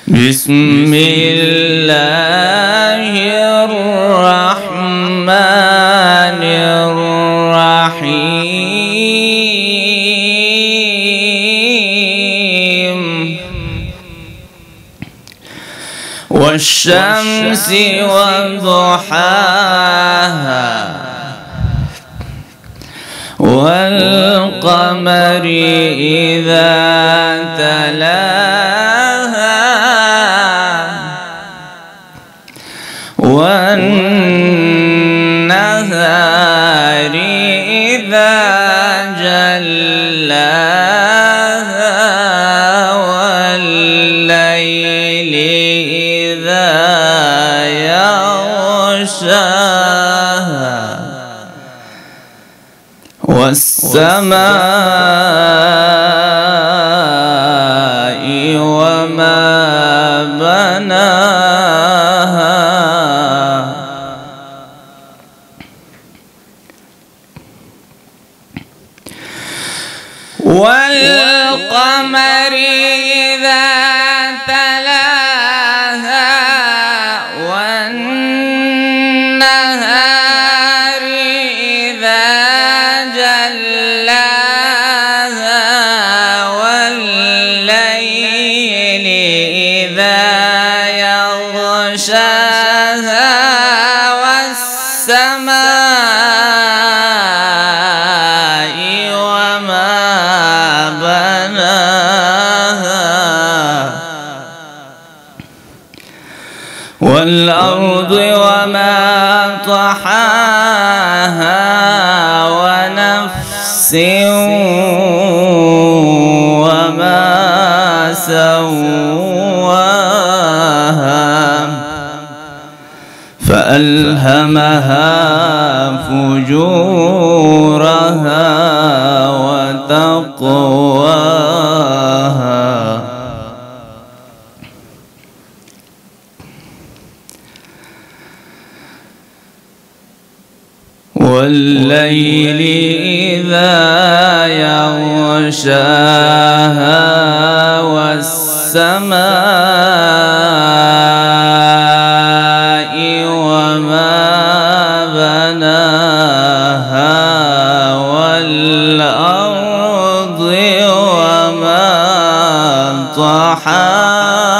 بسم الله الرحمن الرحيم والشمس وضحاها والقمر إذا تلاها والنهار إذا جلاها والليل إذا يغشاها والسماء وما بناها والقمر إذا تلاها والنهار إذا جلاها والليل إذا يغشاها والسماء وما بناها والأرض وما طحاها ونفس وما سواها فألهمها فجورها وتقواها والليل إذا يغشاها والسماء وما بناها والأرض وما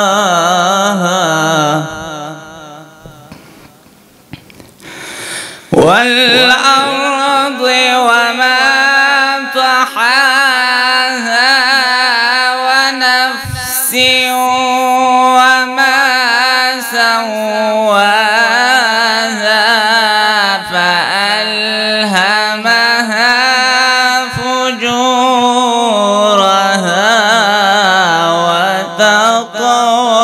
طحاها والأرض وما طحاها ونفس وما سواها فألهمها فجورها وتقواها